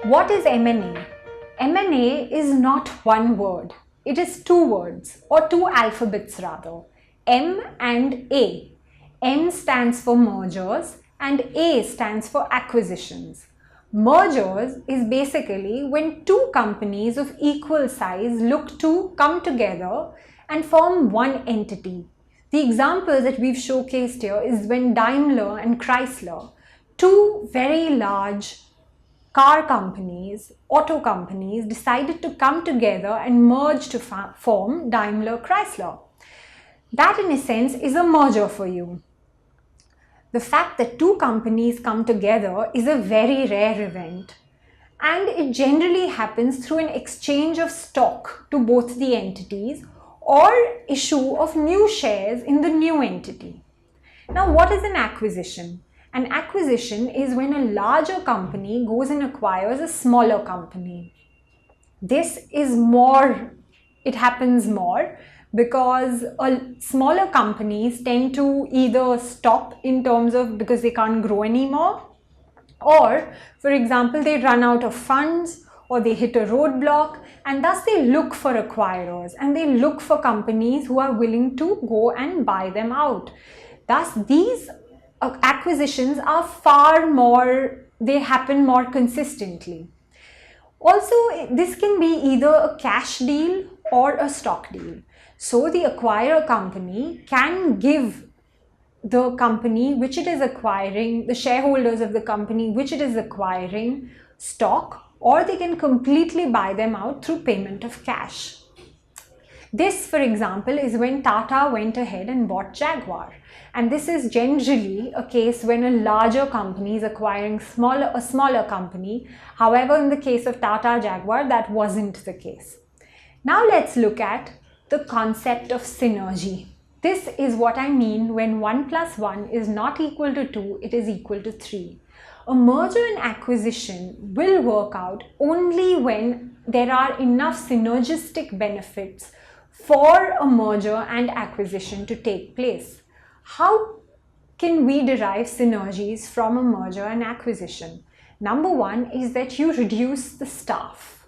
What is M&A? M&A is not one word. It is two words, or two alphabets rather. M and A. M stands for mergers and A stands for acquisitions. Mergers is basically when two companies of equal size look to come together and form one entity. The example that we've showcased here is when Daimler and Chrysler, two very large car companies, auto companies, decided to come together and merge to form Daimler Chrysler. That in a sense is a merger for you. The fact that two companies come together is a very rare event, and it generally happens through an exchange of stock to both the entities or issue of new shares in the new entity. Now, what is an acquisition? An acquisition is when a larger company goes and acquires a smaller company. It happens more because smaller companies tend to either stop in terms of because they can't grow anymore, or for example they run out of funds or they hit a roadblock, and thus they look for acquirers and they look for companies who are willing to go and buy them out. Thus these acquisitions are they happen more consistently. Also, this can be either a cash deal or a stock deal. So the acquirer company can give the company which it is acquiring, the shareholders of the company which it is acquiring, stock, or they can completely buy them out through payment of cash. This, for example, is when Tata went ahead and bought Jaguar. And this is generally a case when a larger company is acquiring a smaller company. However, in the case of Tata Jaguar, that wasn't the case. Now let's look at the concept of synergy. This is what I mean when 1 + 1 is not equal to 2, it is equal to 3. A merger and acquisition will work out only when there are enough synergistic benefits for a merger and acquisition to take place. How can we derive synergies from a merger and acquisition? Number one is that you reduce the staff.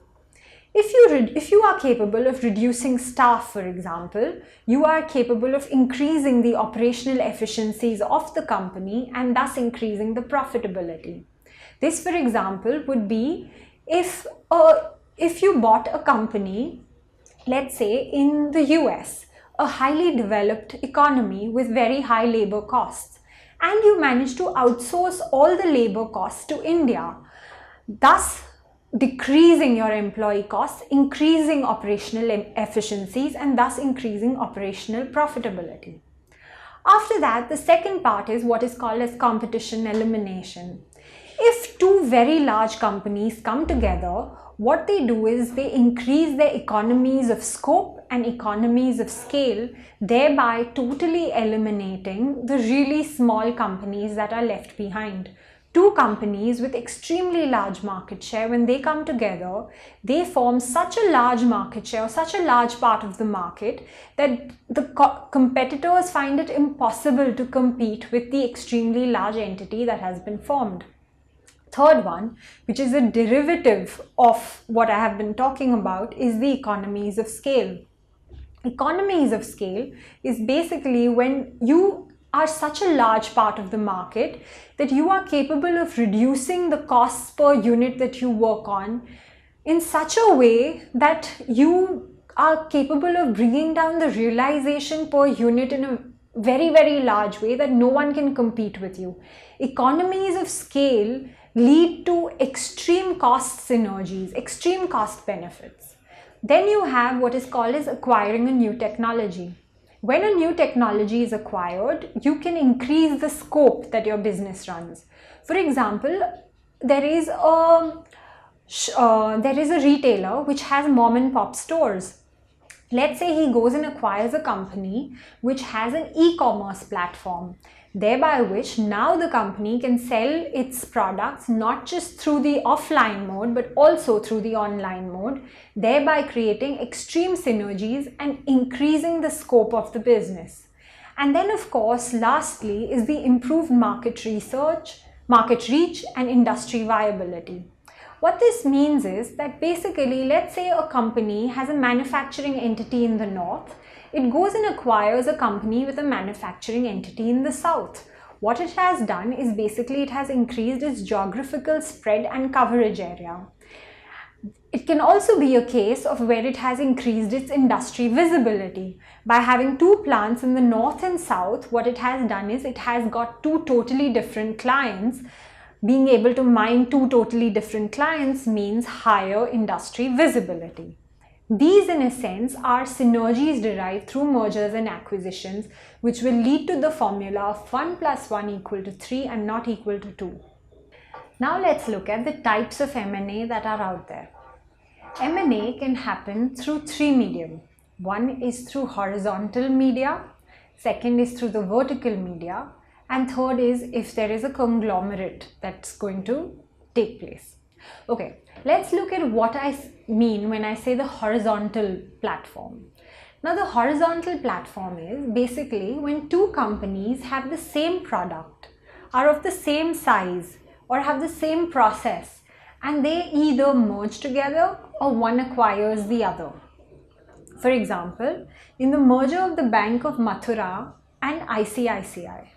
If you are capable of reducing staff, for example, you are capable of increasing the operational efficiencies of the company and thus increasing the profitability. This, for example, would be if you bought a company, let's say in the US, a highly developed economy with very high labor costs, and you manage to outsource all the labor costs to India, thus decreasing your employee costs, increasing operational efficiencies, and thus increasing operational profitability. After that, the second part is what is called as competition elimination. If two very large companies come together, what they do is they increase their economies of scope and economies of scale, thereby totally eliminating the really small companies that are left behind. Two companies with extremely large market share, when they come together, they form such a large market share, such a large part of the market that the competitors find it impossible to compete with the extremely large entity that has been formed. Third one, which is a derivative of what I have been talking about, is the economies of scale. Economies of scale is basically when you are such a large part of the market that you are capable of reducing the costs per unit that you work on in such a way that you are capable of bringing down the realization per unit in a very, very large way that no one can compete with you. Economies of scale lead to extreme cost synergies, extreme cost benefits. Then you have what is called as acquiring a new technology. When a new technology is acquired, you can increase the scope that your business runs. For example, there is a retailer which has mom and pop stores. Let's say he goes and acquires a company which has an e-commerce platform, thereby which now the company can sell its products not just through the offline mode but also through the online mode, thereby creating extreme synergies and increasing the scope of the business. And then of course, lastly is the improved market reach and industry viability. What this means is that basically, let's say a company has a manufacturing entity in the north. It goes and acquires a company with a manufacturing entity in the south. What it has done is basically it has increased its geographical spread and coverage area. It can also be a case of where it has increased its industry visibility. By having two plants in the north and south, what it has done is it has got two totally different clients. Being able to mine two totally different clients means higher industry visibility. These, in a sense, are synergies derived through mergers and acquisitions, which will lead to the formula of 1 + 1 = 3 and not equal to 2. Now let's look at the types of M&A that are out there. M&A can happen through three medium. One is through horizontal media, second is through the vertical media, and third is if there is a conglomerate that's going to take place. Okay, let's look at what I mean when I say the horizontal platform. Now, the horizontal platform is basically when two companies have the same product, are of the same size, or have the same process, and they either merge together or one acquires the other. For example, in the merger of the Bank of Mathura and ICICI.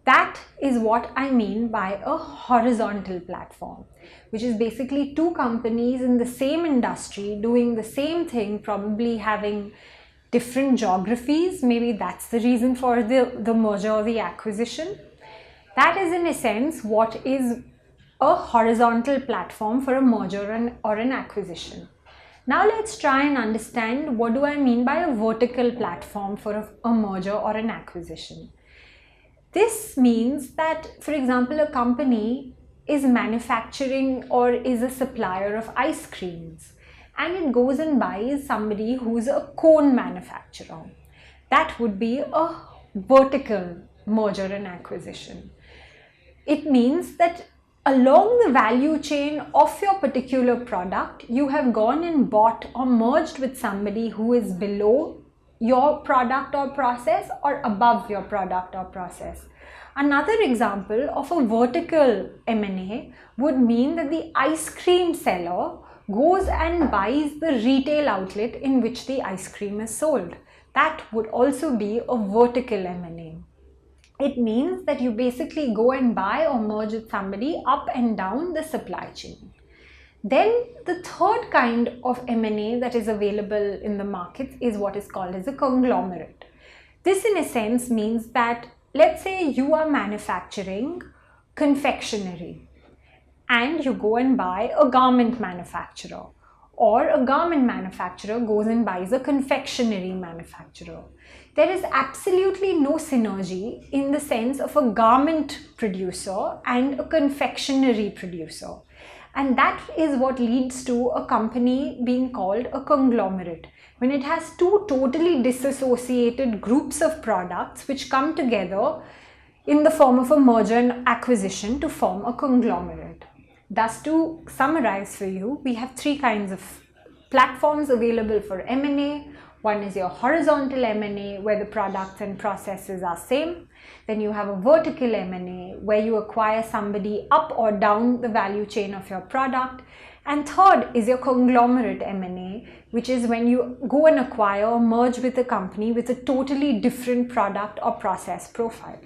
That is what I mean by a horizontal platform, which is basically two companies in the same industry doing the same thing, probably having different geographies. Maybe that's the reason for the merger or the acquisition. That is, in a sense, what is a horizontal platform for a merger or an acquisition. Now let's try and understand what do I mean by a vertical platform for a merger or an acquisition. This means that, for example, a company is manufacturing or is a supplier of ice creams, and it goes and buys somebody who's a cone manufacturer. That would be a vertical merger and acquisition. It means that along the value chain of your particular product, you have gone and bought or merged with somebody who is below your product or process or above your product or process. Another example of a vertical M&A would mean that the ice cream seller goes and buys the retail outlet in which the ice cream is sold. That would also be a vertical M&A. It means that you basically go and buy or merge with somebody up and down the supply chain. Then the third kind of M&A that is available in the market is what is called as a conglomerate. This, in a sense, means that let's say you are manufacturing confectionery and you go and buy a garment manufacturer, or a garment manufacturer goes and buys a confectionery manufacturer. There is absolutely no synergy in the sense of a garment producer and a confectionery producer. And that is what leads to a company being called a conglomerate, when it has two totally disassociated groups of products which come together in the form of a merger and acquisition to form a conglomerate. Thus, to summarize for you, we have three kinds of platforms available for M&A. One is your horizontal M&A, where the products and processes are same. Then you have a vertical M&A, where you acquire somebody up or down the value chain of your product. And third is your conglomerate M&A, which is when you go and acquire or merge with a company with a totally different product or process profile.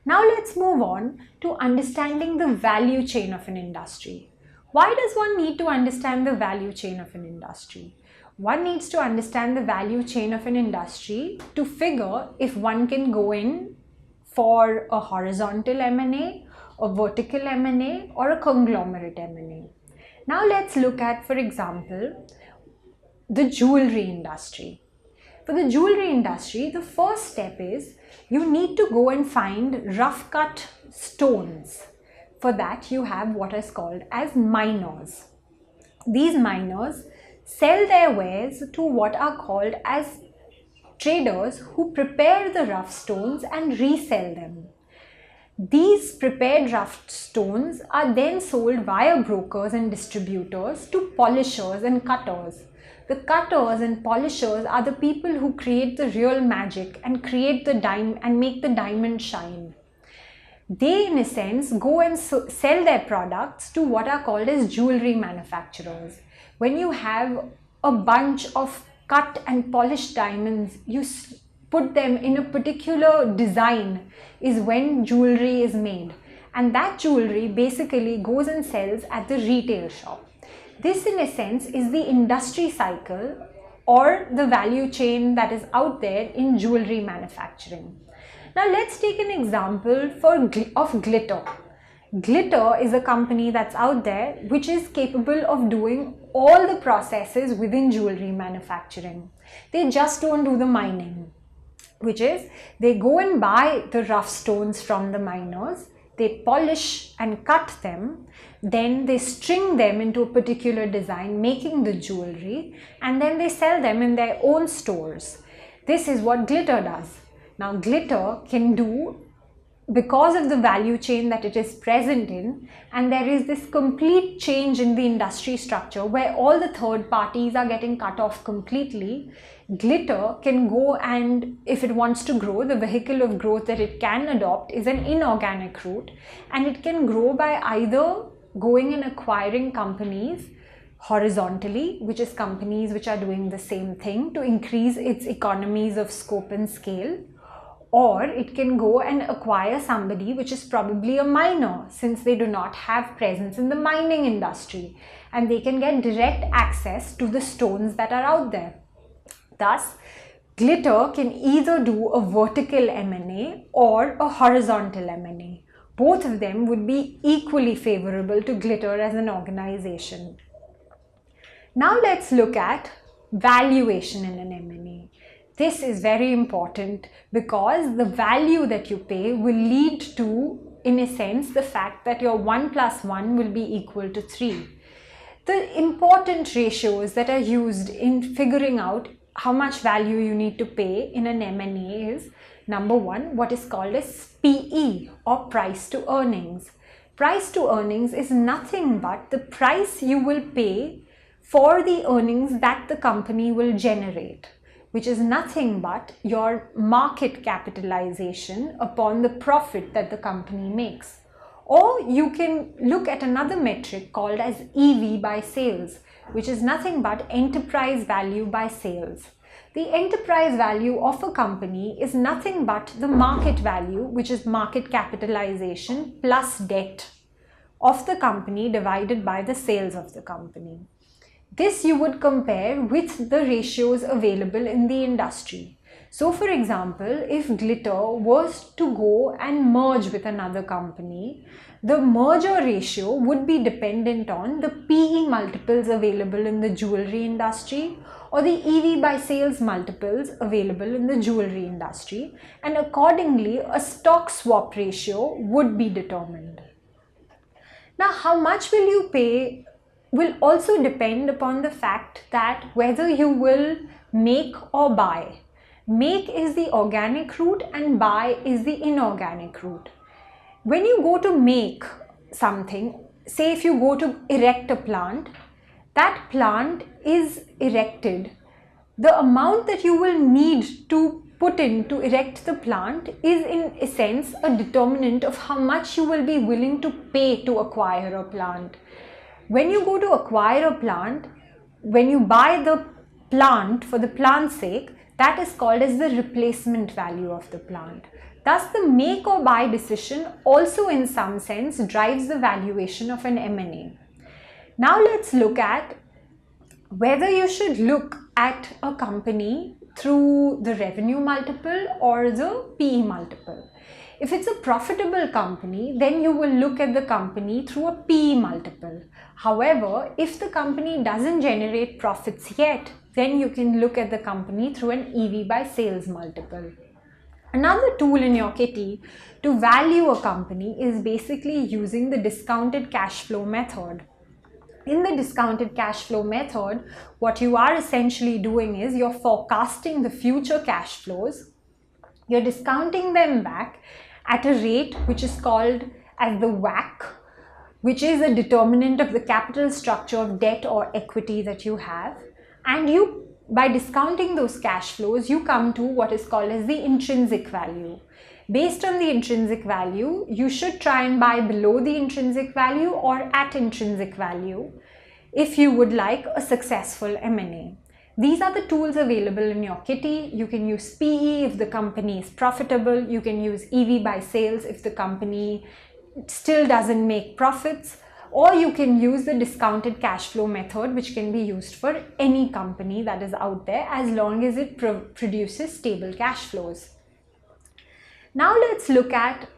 Now let's move on to understanding the value chain of an industry. Why does one need to understand the value chain of an industry? One needs to understand the value chain of an industry to figure if one can go in for a horizontal M&A, a vertical M&A, or a conglomerate M&A. Now let's look at, for example, the jewelry industry. For the jewelry industry, the first step is you need to go and find rough cut stones. For that, you have what is called as miners. These miners sell their wares to what are called as traders, who prepare the rough stones and resell them. These prepared rough stones are then sold via brokers and distributors to polishers and cutters. The cutters and polishers are the people who create the real magic and create the diamond and make the diamond shine. They in a sense go and sell their products to what are called as jewelry manufacturers. When you have a bunch of cut and polished diamonds, you put them in a particular design is when jewelry is made, and that jewelry basically goes and sells at the retail shop. This in a sense is the industry cycle or the value chain that is out there in jewelry manufacturing. Now let's take an example of glitter. Glitter is a company that's out there which is capable of doing all the processes within jewelry manufacturing. They just don't do the mining, which is they go and buy the rough stones from the miners, they polish and cut them, then they string them into a particular design, making the jewelry, and then they sell them in their own stores. This is what glitter does. Now glitter can do, because of the value chain that it is present in, and there is this complete change in the industry structure where all the third parties are getting cut off completely, glitter can go and, if it wants to grow, the vehicle of growth that it can adopt is an inorganic route, and it can grow by either going and acquiring companies horizontally, which is companies which are doing the same thing to increase its economies of scope and scale, or it can go and acquire somebody which is probably a miner, since they do not have presence in the mining industry, and they can get direct access to the stones that are out there. Thus, glitter can either do a vertical M&A or a horizontal M&A. Both of them would be equally favorable to glitter as an organization. Now let's look at valuation in an M&A. This is very important because the value that you pay will lead to, in a sense, the fact that your 1 + 1 will be equal to 3. The important ratios that are used in figuring out how much value you need to pay in an M&A is, number one, what is called as PE, or price to earnings. Price to earnings is nothing but the price you will pay for the earnings that the company will generate, which is nothing but your market capitalization upon the profit that the company makes. Or you can look at another metric called as EV by sales, which is nothing but enterprise value by sales. The enterprise value of a company is nothing but the market value, which is market capitalization plus debt of the company divided by the sales of the company. This you would compare with the ratios available in the industry. So for example, if glitter was to go and merge with another company, the merger ratio would be dependent on the PE multiples available in the jewelry industry or the EV by sales multiples available in the jewelry industry, and accordingly a stock swap ratio would be determined. Now, how much will you pay will also depend upon the fact that whether you will make or buy. Make is the organic route and buy is the inorganic route. When you go to make something, say if you go to erect a plant, that plant is erected. The amount that you will need to put in to erect the plant is in a sense a determinant of how much you will be willing to pay to acquire a plant. When you go to acquire a plant, when you buy the plant for the plant's sake, that is called as the replacement value of the plant. Thus, the make or buy decision also in some sense drives the valuation of an M&A. Now let's look at whether you should look at a company through the revenue multiple or the PE multiple. If it's a profitable company, then you will look at the company through a PE multiple. However, if the company doesn't generate profits yet, then you can look at the company through an EV by sales multiple. Another tool in your kitty to value a company is basically using the discounted cash flow method. In the discounted cash flow method, what you are essentially doing is you're forecasting the future cash flows, you're discounting them back at a rate which is called as the WACC, which is a determinant of the capital structure of debt or equity that you have, and you, by discounting those cash flows, you come to what is called as the intrinsic value. Based on the intrinsic value, you should try and buy below the intrinsic value or at intrinsic value if you would like a successful M&A. These are the tools available in your kitty. You can use PE if the company is profitable. You can use EV by sales if the company still doesn't make profits. Or you can use the discounted cash flow method, which can be used for any company that is out there as long as it produces stable cash flows. Now let's look at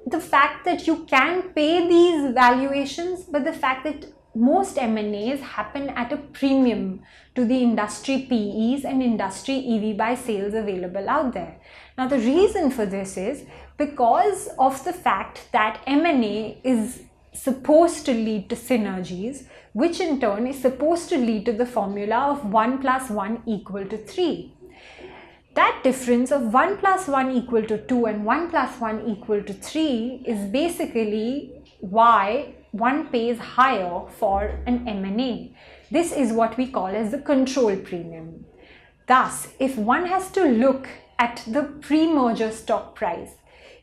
the fact that you can pay these valuations, but the fact that most M&As happen at a premium to the industry PEs and industry EV by sales available out there. Now the reason for this is because of the fact that M&A is supposed to lead to synergies, which in turn is supposed to lead to the formula of 1 + 1 = 3. That difference of 1 + 1 = 2 and 1 + 1 = 3 is basically why one pays higher for an M&A. This is what we call as the control premium. Thus, if one has to look at the pre-merger stock price,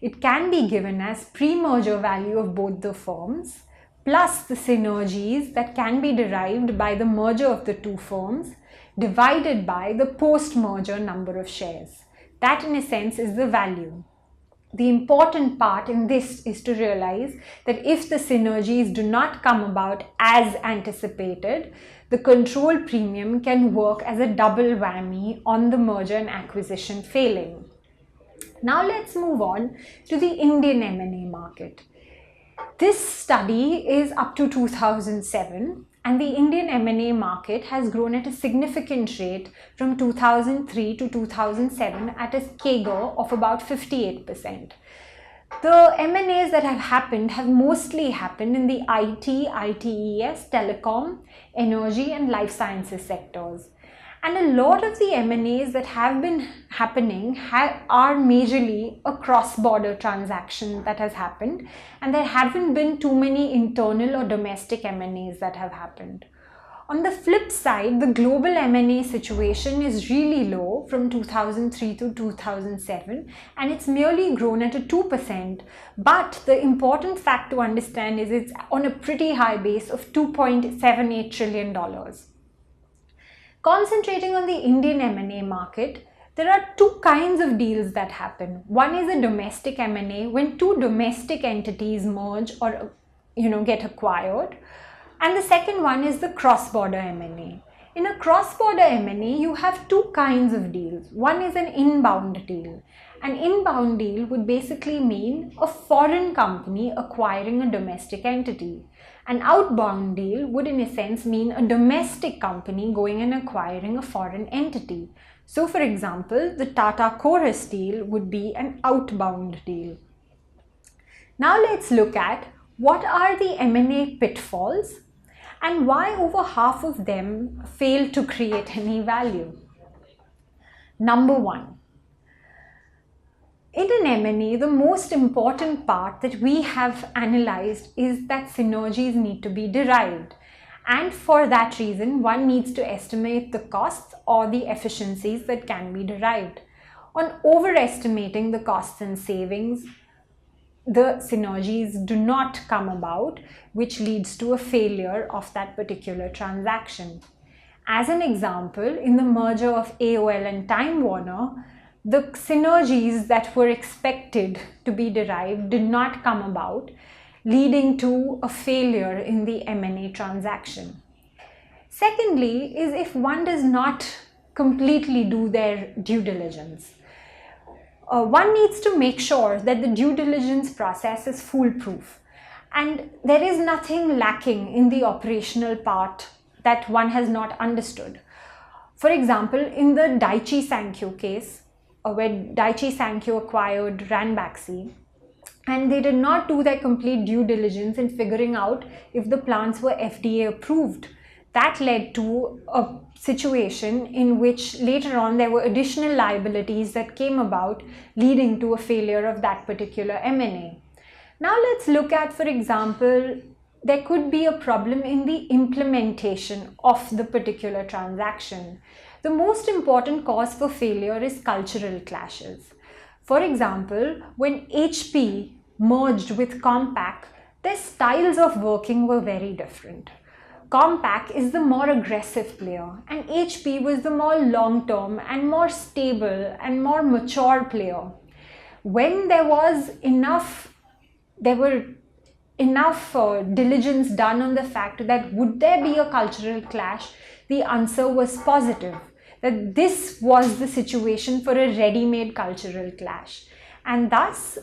it can be given as pre-merger value of both the firms plus the synergies that can be derived by the merger of the two firms divided by the post-merger number of shares. That in a sense is the value. The important part in this is to realize that if the synergies do not come about as anticipated, the control premium can work as a double whammy on the merger and acquisition failing. Now let's move on to the Indian M&A market. This study is up to 2007. And the Indian M&A market has grown at a significant rate from 2003 to 2007 at a CAGR of about 58%. The M&As that have mostly happened in the IT, ITES, telecom, energy and life sciences sectors. And a lot of the M&As that have been happening are majorly a cross-border transaction that has happened, and there haven't been too many internal or domestic M&As that have happened. On the flip side, the global M&A situation is really low from 2003 to 2007, and it's merely grown at a 2%. But the important fact to understand is it's on a pretty high base of $2.78 trillion. Concentrating on the Indian M&A market, there are two kinds of deals that happen. One is a domestic M&A when two domestic entities merge or get acquired. And the second one is the cross-border M&A. In a cross-border M&A, you have two kinds of deals. One is an inbound deal. An inbound deal would basically mean a foreign company acquiring a domestic entity. An outbound deal would in a sense mean a domestic company going and acquiring a foreign entity. So for example, the Tata Chorus deal would be an outbound deal. Now let's look at what are the M&A pitfalls and why over half of them fail to create any value. Number one. In an M&A, the most important part that we have analyzed is that synergies need to be derived. And for that reason, one needs to estimate the costs or the efficiencies that can be derived. On overestimating the costs and savings, the synergies do not come about, which leads to a failure of that particular transaction. As an example, in the merger of AOL and Time Warner, the synergies that were expected to be derived did not come about, leading to a failure in the M&A transaction. Secondly, is if one does not completely do their due diligence. One needs to make sure that the due diligence process is foolproof and there is nothing lacking in the operational part that one has not understood. For example, in the Daiichi Sankyo case, where Daiichi Sankyo acquired Ranbaxy, and they did not do their complete due diligence in figuring out if the plants were FDA approved. That led to a situation in which later on there were additional liabilities that came about, leading to a failure of that particular M&A. Now let's look at, for example, there could be a problem in the implementation of the particular transaction. The most important cause for failure is cultural clashes. For example, when HP merged with Compaq, their styles of working were very different. Compaq is the more aggressive player and HP was the more long-term and more stable and more mature player. When there were enough diligence done on the fact that would there be a cultural clash, the answer was positive, that this was the situation for a ready-made cultural clash. And thus,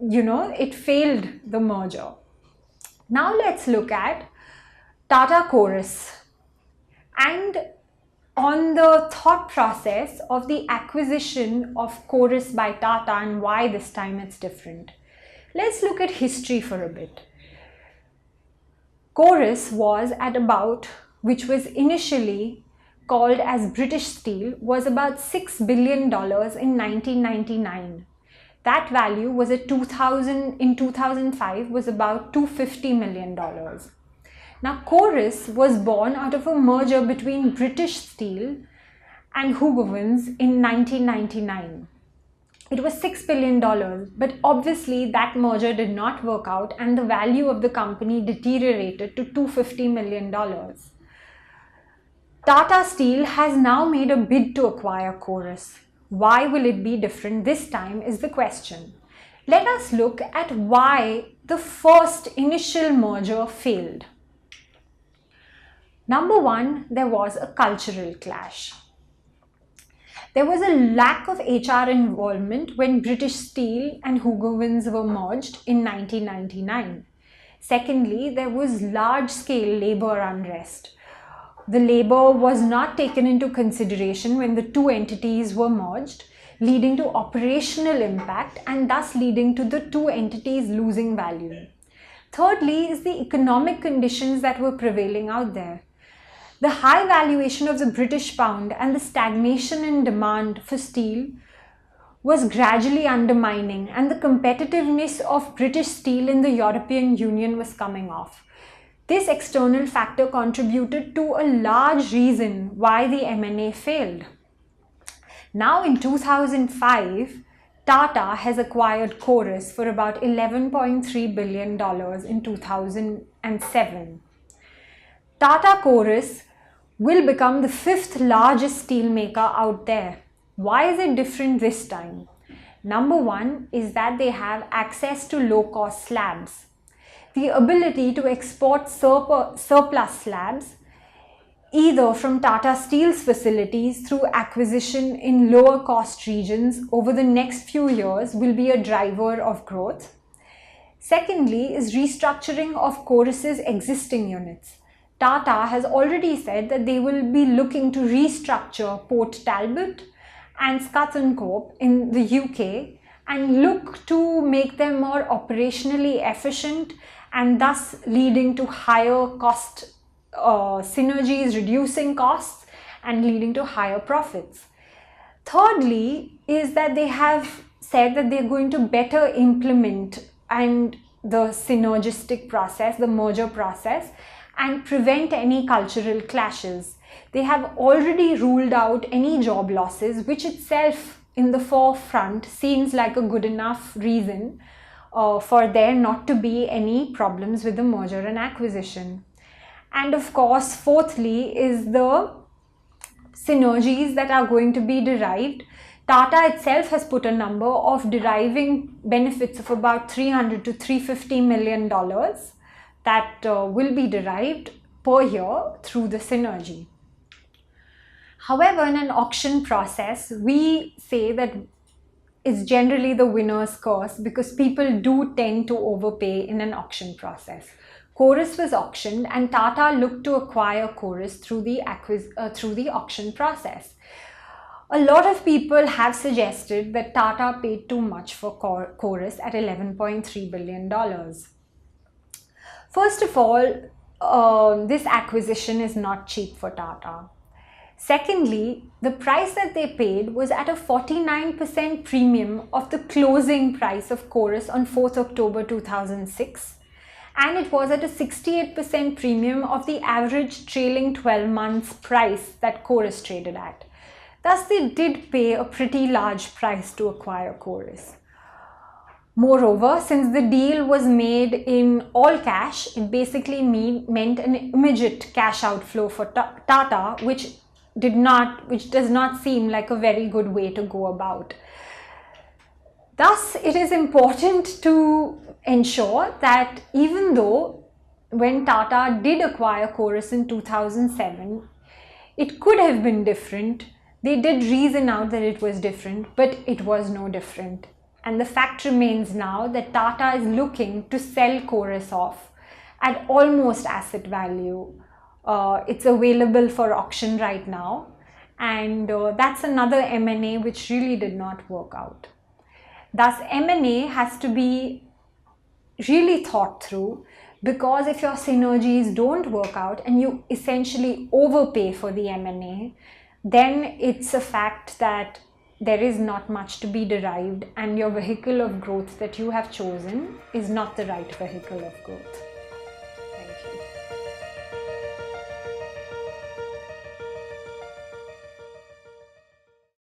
it failed the merger. Now let's look at Tata Chorus and on the thought process of the acquisition of Chorus by Tata and why this time it's different. Let's look at history for a bit. Chorus was which was initially called as British Steel, was about $6 billion in 1999. That value was in 2005 was about $250 million. Now, Chorus was born out of a merger between British Steel and Hoogovens in 1999. It was $6 billion, but obviously that merger did not work out and the value of the company deteriorated to $250 million. Tata Steel has now made a bid to acquire Chorus. Why will it be different this time is the question. Let us look at why the first initial merger failed. Number one, there was a cultural clash. There was a lack of HR involvement when British Steel and Hoogovens were merged in 1999. Secondly, there was large-scale labor unrest. The labor was not taken into consideration when the two entities were merged, leading to operational impact and thus leading to the two entities losing value. Thirdly is the economic conditions that were prevailing out there. The high valuation of the British pound and the stagnation in demand for steel was gradually undermining, and the competitiveness of British steel in the European Union was coming off. This external factor contributed to a large reason why the M&A failed. Now in 2005, Tata has acquired Chorus for about $11.3 billion in 2007. Tata Chorus will become the fifth largest steelmaker out there. Why is it different this time? Number one is that they have access to low-cost slabs. The ability to export surplus slabs either from Tata Steel's facilities through acquisition in lower cost regions over the next few years will be a driver of growth. Secondly is restructuring of Chorus's existing units. Tata has already said that they will be looking to restructure Port Talbot and Scunthorpe in the UK and look to make them more operationally efficient and thus leading to higher cost synergies, reducing costs and leading to higher profits. Thirdly is that they have said that they're going to better implement and the synergistic process, the merger process, and prevent any cultural clashes. They have already ruled out any job losses, which itself in the forefront seems like a good enough reason for there not to be any problems with the merger and acquisition. And of course, fourthly is the synergies that are going to be derived. Tata itself has put a number of deriving benefits of about $300 to $350 million that will be derived per year through the synergy. However, in an auction process, we say that it's generally the winner's curse because people do tend to overpay in an auction process. Chorus was auctioned and Tata looked to acquire Chorus through the auction process. A lot of people have suggested that Tata paid too much for Chorus at $11.3 billion. First of all, this acquisition is not cheap for Tata. Secondly, the price that they paid was at a 49% premium of the closing price of Chorus on 4th October 2006, and it was at a 68% premium of the average trailing 12 months price that Chorus traded at. Thus, they did pay a pretty large price to acquire Chorus. Moreover, since the deal was made in all cash, it basically meant an immediate cash outflow for Tata, which does not seem like a very good way to go about. Thus, it is important to ensure that even though when Tata did acquire Chorus in 2007, it could have been different. They did reason out that it was different, but it was no different. And the fact remains now that Tata is looking to sell Chorus off at almost asset value. It's available for auction right now. And that's another M&A which really did not work out. Thus, M&A has to be really thought through, because if your synergies don't work out and you essentially overpay for the M&A, then it's a fact that there is not much to be derived and your vehicle of growth that you have chosen is not the right vehicle of growth.